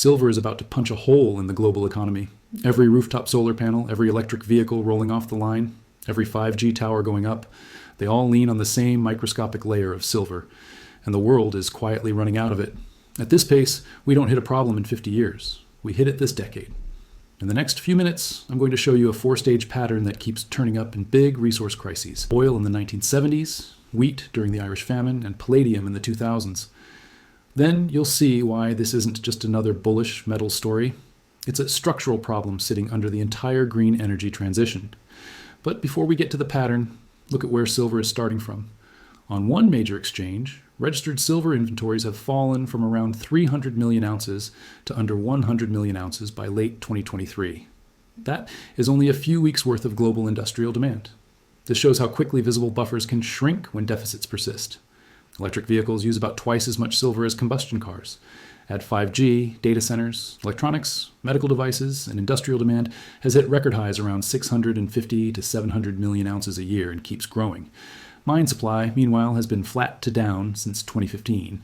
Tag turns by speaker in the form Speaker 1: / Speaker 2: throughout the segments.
Speaker 1: Silver is about to punch a hole in the global economy. Every rooftop solar panel, every electric vehicle rolling off the line, every 5G tower going up, they all lean on the same microscopic layer of silver, and the world is quietly running out of it. At this pace, we don't hit a problem in 50 years. We hit it this decade. In the next few minutes, I'm going to show you a 4-stage pattern that keeps turning up in big resource crises. Oil in the 1970s, wheat during the Irish famine, and palladium in the 2000s. Then you'll see why this isn't just another bullish metal story. It's a structural problem sitting under the entire green energy transition. But before we get to the pattern, look at where silver is starting from. On one major exchange, registered silver inventories have fallen from around 300 million ounces to under 100 million ounces by late 2023. That is only a few weeks' worth of global industrial demand. This shows how quickly visible buffers can shrink when deficits persist. Electric vehicles use about twice as much silver as combustion cars. Add 5G, data centers, electronics, medical devices, and industrial demand has hit record highs around 650 to 700 million ounces a year and keeps growing. Mine supply, meanwhile, has been flat to down since 2015,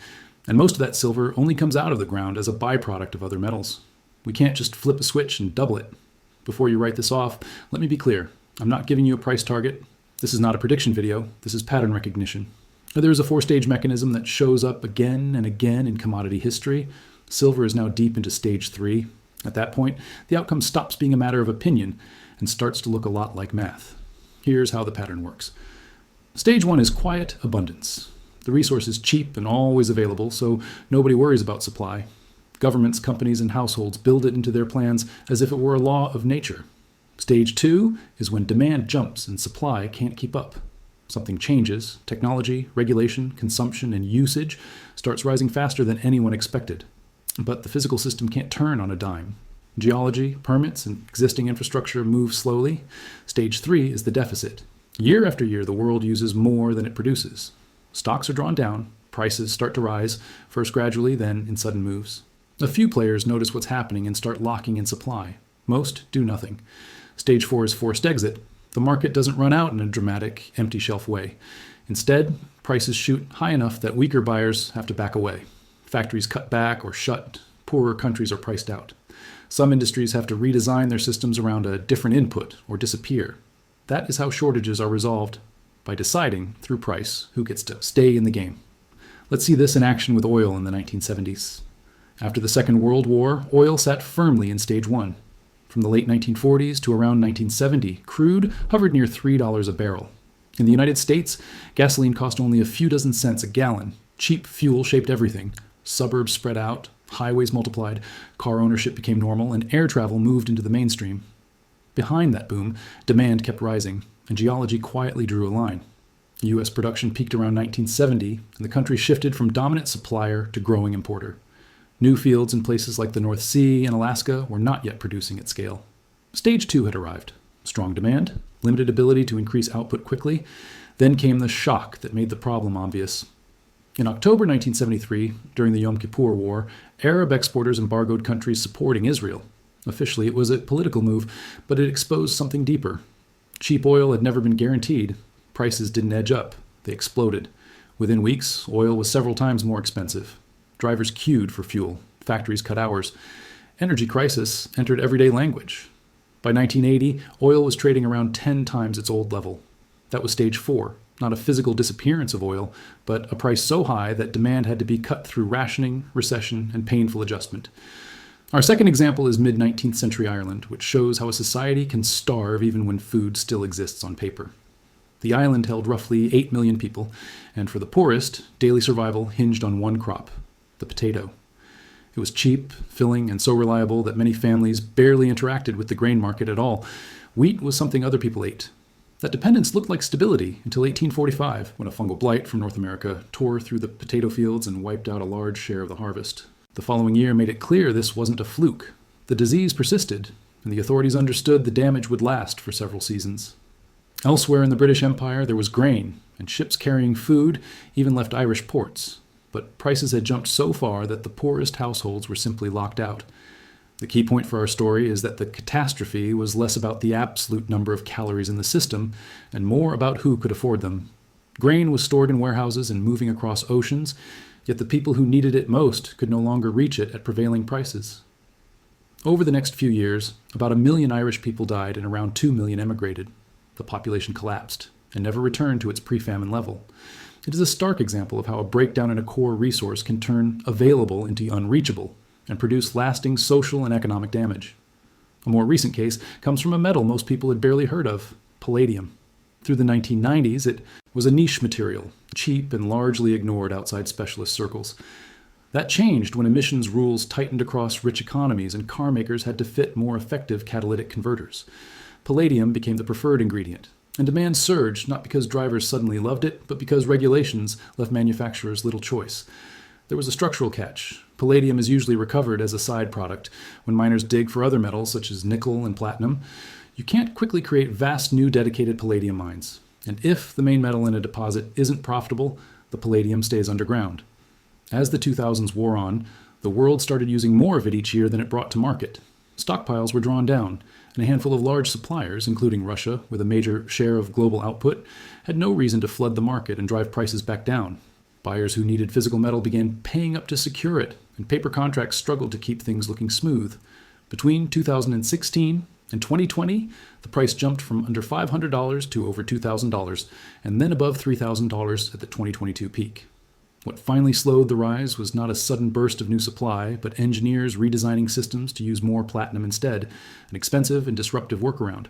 Speaker 1: and most of that silver only comes out of the ground as a byproduct of other metals. We can't just flip a switch and double it. Before you write this off, let me be clear. I'm not giving you a price target. This is not a prediction video. This is pattern recognition. There is a 4-stage mechanism that shows up again and again in commodity history. Silver is now deep into stage 3. At that point, the outcome stops being a matter of opinion and starts to look a lot like math. Here's how the pattern works. Stage 1 is quiet abundance. The resource is cheap and always available, so nobody worries about supply. Governments, companies, and households build it into their plans as if it were a law of nature. Stage 2 is when demand jumps and supply can't keep up. Something changes. Technology, regulation, consumption, and usage starts rising faster than anyone expected. But the physical system can't turn on a dime. Geology, permits, and existing infrastructure move slowly. Stage 3 is the deficit. Year after year, the world uses more than it produces. Stocks are drawn down. Prices start to rise, first gradually, then in sudden moves. A few players notice what's happening and start locking in supply. Most do nothing. Stage 4 is forced exit. The market doesn't run out in a dramatic, empty shelf way. Instead, prices shoot high enough that weaker buyers have to back away. Factories cut back or shut. Poorer countries are priced out. Some industries have to redesign their systems around a different input or disappear. That is how shortages are resolved, by deciding, through price, who gets to stay in the game. Let's see this in action with oil in the 1970s. After the Second World War, oil sat firmly in stage 1. From the late 1940s to around 1970, crude hovered near $3 a barrel. In the United States, gasoline cost only a few dozen cents a gallon. Cheap fuel shaped everything. Suburbs spread out, highways multiplied, car ownership became normal, and air travel moved into the mainstream. Behind that boom, demand kept rising, and geology quietly drew a line. U.S. production peaked around 1970, and the country shifted from dominant supplier to growing importer. New fields in places like the North Sea and Alaska were not yet producing at scale. Stage 2 had arrived. Strong demand, limited ability to increase output quickly. Then came the shock that made the problem obvious. In October 1973, during the Yom Kippur War, Arab exporters embargoed countries supporting Israel. Officially, it was a political move, but it exposed something deeper. Cheap oil had never been guaranteed. Prices didn't edge up. They exploded. Within weeks, oil was several times more expensive. Drivers queued for fuel. Factories cut hours. Energy crisis entered everyday language. By 1980, oil was trading around 10 times its old level. That was stage 4, not a physical disappearance of oil, but a price so high that demand had to be cut through rationing, recession, and painful adjustment. Our second example is mid-19th century Ireland, which shows how a society can starve even when food still exists on paper. The island held roughly 8 million people, and for the poorest, daily survival hinged on one crop, the potato. It was cheap, filling, and so reliable that many families barely interacted with the grain market at all. Wheat was something other people ate. That dependence looked like stability until 1845, when a fungal blight from North America tore through the potato fields and wiped out a large share of the harvest. The following year made it clear this wasn't a fluke. The disease persisted, and the authorities understood the damage would last for several seasons. Elsewhere in the British Empire, there was grain, and ships carrying food even left Irish ports. But prices had jumped so far that the poorest households were simply locked out. The key point for our story is that the catastrophe was less about the absolute number of calories in the system and more about who could afford them. Grain was stored in warehouses and moving across oceans, yet the people who needed it most could no longer reach it at prevailing prices. Over the next few years, about 1 million Irish people died and around 2 million emigrated. The population collapsed and never returned to its pre-famine level. It is a stark example of how a breakdown in a core resource can turn available into unreachable and produce lasting social and economic damage. A more recent case comes from a metal most people had barely heard of, palladium. Through the 1990s, it was a niche material, cheap and largely ignored outside specialist circles. That changed when emissions rules tightened across rich economies and car makers had to fit more effective catalytic converters. Palladium became the preferred ingredient, and demand surged not because drivers suddenly loved it, but because regulations left manufacturers little choice. There was a structural catch. Palladium is usually recovered as a side product when miners dig for other metals such as nickel and platinum. You can't quickly create vast new dedicated palladium mines. And if the main metal in a deposit isn't profitable, the palladium stays underground. As the 2000s wore on, the world started using more of it each year than it brought to market. Stockpiles were drawn down, and a handful of large suppliers, including Russia, with a major share of global output, had no reason to flood the market and drive prices back down. Buyers who needed physical metal began paying up to secure it, and paper contracts struggled to keep things looking smooth. Between 2016 and 2020, the price jumped from under $500 to over $2,000, and then above $3,000 at the 2022 peak. What finally slowed the rise was not a sudden burst of new supply, but engineers redesigning systems to use more platinum instead, an expensive and disruptive workaround.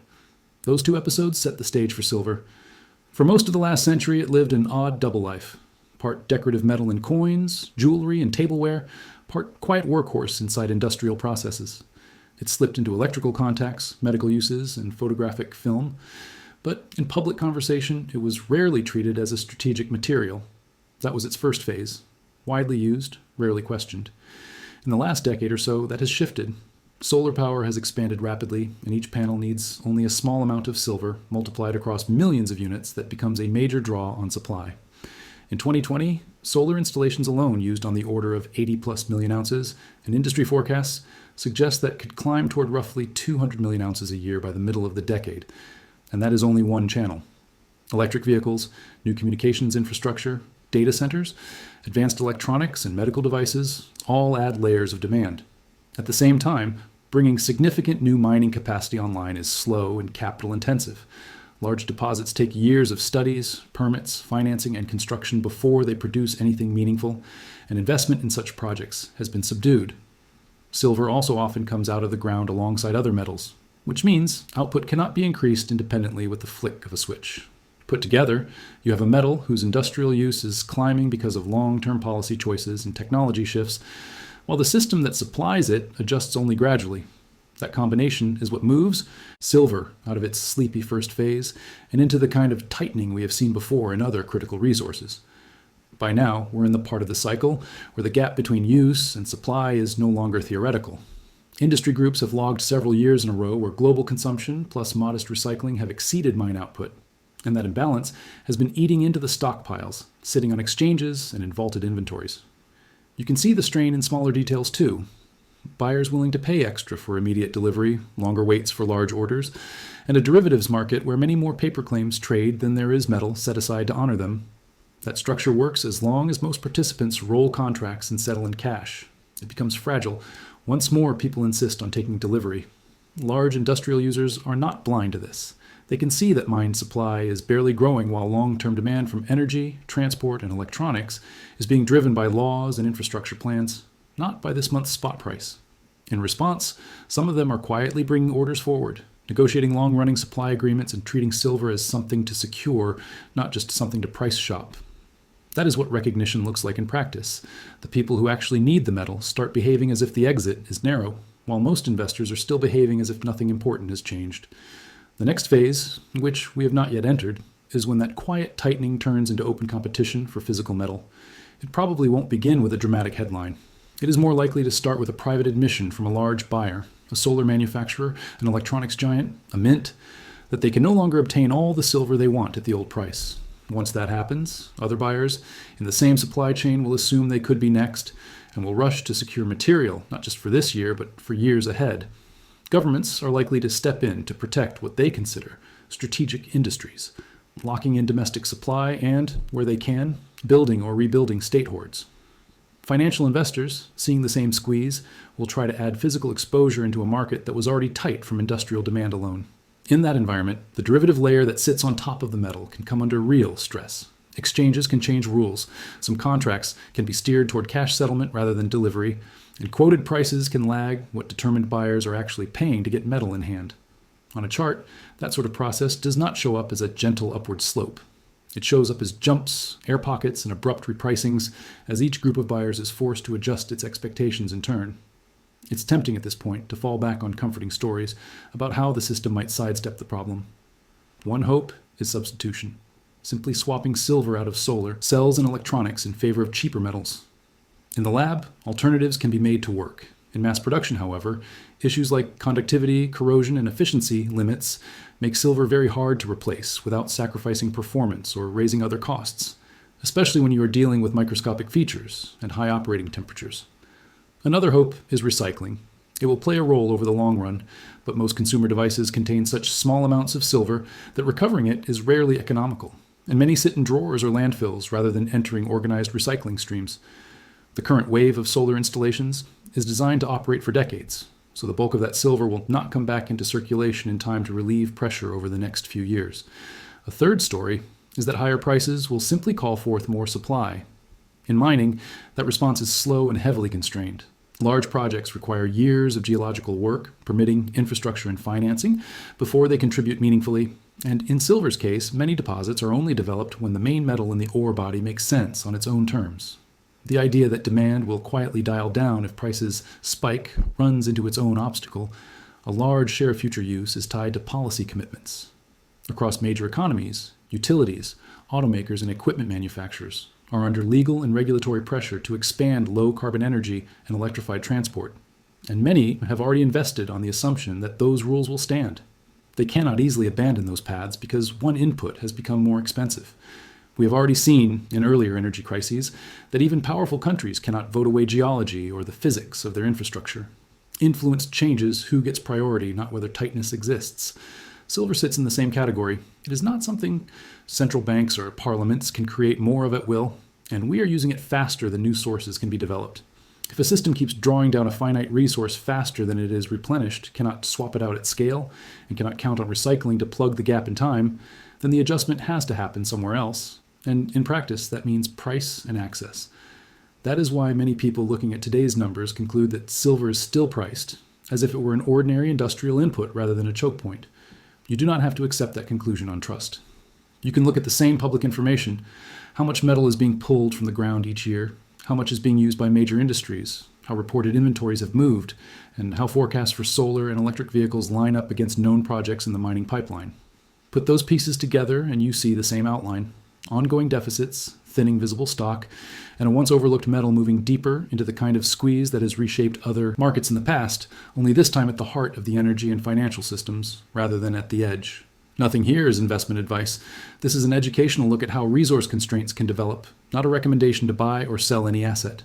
Speaker 1: Those two episodes set the stage for silver. For most of the last century, it lived an odd double life. Part decorative metal in coins, jewelry, and tableware, part quiet workhorse inside industrial processes. It slipped into electrical contacts, medical uses, and photographic film. But in public conversation, it was rarely treated as a strategic material. That was its first phase, widely used, rarely questioned. In the last decade or so, that has shifted. Solar power has expanded rapidly, and each panel needs only a small amount of silver multiplied across millions of units that becomes a major draw on supply. In 2020, solar installations alone used on the order of 80+ million ounces, and industry forecasts suggest that could climb toward roughly 200 million ounces a year by the middle of the decade. And that is only one channel. Electric vehicles, new communications infrastructure, data centers, advanced electronics, and medical devices all add layers of demand. At the same time, bringing significant new mining capacity online is slow and capital intensive. Large deposits take years of studies, permits, financing, and construction before they produce anything meaningful, and investment in such projects has been subdued. Silver also often comes out of the ground alongside other metals, which means output cannot be increased independently with the flick of a switch. Put together, you have a metal whose industrial use is climbing because of long-term policy choices and technology shifts, while the system that supplies it adjusts only gradually. That combination is what moves silver out of its sleepy first phase and into the kind of tightening we have seen before in other critical resources. By now, we're in the part of the cycle where the gap between use and supply is no longer theoretical. Industry groups have logged several years in a row where global consumption plus modest recycling have exceeded mine output. And that imbalance has been eating into the stockpiles, sitting on exchanges and in vaulted inventories. You can see the strain in smaller details too. Buyers willing to pay extra for immediate delivery, longer waits for large orders, and a derivatives market where many more paper claims trade than there is metal set aside to honor them. That structure works as long as most participants roll contracts and settle in cash. It becomes fragile once more people insist on taking delivery. Large industrial users are not blind to this. They can see that mine supply is barely growing while long-term demand from energy, transport, and electronics is being driven by laws and infrastructure plans, not by this month's spot price. In response, some of them are quietly bringing orders forward, negotiating long-running supply agreements and treating silver as something to secure, not just something to price shop. That is what recognition looks like in practice. The people who actually need the metal start behaving as if the exit is narrow, while most investors are still behaving as if nothing important has changed. The next phase, which we have not yet entered, is when that quiet tightening turns into open competition for physical metal. It probably won't begin with a dramatic headline. It is more likely to start with a private admission from a large buyer, a solar manufacturer, an electronics giant, a mint, that they can no longer obtain all the silver they want at the old price. Once that happens, other buyers in the same supply chain will assume they could be next and will rush to secure material, not just for this year, but for years ahead. Governments are likely to step in to protect what they consider strategic industries, locking in domestic supply and, where they can, building or rebuilding state hoards. Financial investors, seeing the same squeeze, will try to add physical exposure into a market that was already tight from industrial demand alone. In that environment, the derivative layer that sits on top of the metal can come under real stress. Exchanges can change rules. Some contracts can be steered toward cash settlement rather than delivery, and quoted prices can lag what determined buyers are actually paying to get metal in hand. On a chart, that sort of process does not show up as a gentle upward slope. It shows up as jumps, air pockets, and abrupt repricings as each group of buyers is forced to adjust its expectations in turn. It's tempting at this point to fall back on comforting stories about how the system might sidestep the problem. One hope is substitution, simply swapping silver out of solar, cells, and electronics in favor of cheaper metals. In the lab, alternatives can be made to work. In mass production, however, issues like conductivity, corrosion, and efficiency limits make silver very hard to replace without sacrificing performance or raising other costs, especially when you are dealing with microscopic features and high operating temperatures. Another hope is recycling. It will play a role over the long run, but most consumer devices contain such small amounts of silver that recovering it is rarely economical, and many sit in drawers or landfills rather than entering organized recycling streams. The current wave of solar installations is designed to operate for decades, so the bulk of that silver will not come back into circulation in time to relieve pressure over the next few years. A third story is that higher prices will simply call forth more supply. In mining, that response is slow and heavily constrained. Large projects require years of geological work, permitting, infrastructure, and financing before they contribute meaningfully. And in silver's case, many deposits are only developed when the main metal in the ore body makes sense on its own terms. The idea that demand will quietly dial down if prices spike runs into its own obstacle. A large share of future use is tied to policy commitments. Across major economies, utilities, automakers, and equipment manufacturers are under legal and regulatory pressure to expand low-carbon energy and electrified transport, and many have already invested on the assumption that those rules will stand. They cannot easily abandon those paths because one input has become more expensive. We have already seen, in earlier energy crises, that even powerful countries cannot vote away geology or the physics of their infrastructure. Influence changes who gets priority, not whether tightness exists. Silver sits in the same category. It is not something central banks or parliaments can create more of at will, and we are using it faster than new sources can be developed. If a system keeps drawing down a finite resource faster than it is replenished, cannot swap it out at scale, and cannot count on recycling to plug the gap in time, then the adjustment has to happen somewhere else. And in practice, that means price and access. That is why many people looking at today's numbers conclude that silver is still priced, as if it were an ordinary industrial input rather than a choke point. You do not have to accept that conclusion on trust. You can look at the same public information, how much metal is being pulled from the ground each year, how much is being used by major industries, how reported inventories have moved, and how forecasts for solar and electric vehicles line up against known projects in the mining pipeline. Put those pieces together and you see the same outline. Ongoing deficits, thinning visible stock, and a once overlooked metal moving deeper into the kind of squeeze that has reshaped other markets in the past, only this time at the heart of the energy and financial systems, rather than at the edge. Nothing here is investment advice. This is an educational look at how resource constraints can develop, not a recommendation to buy or sell any asset.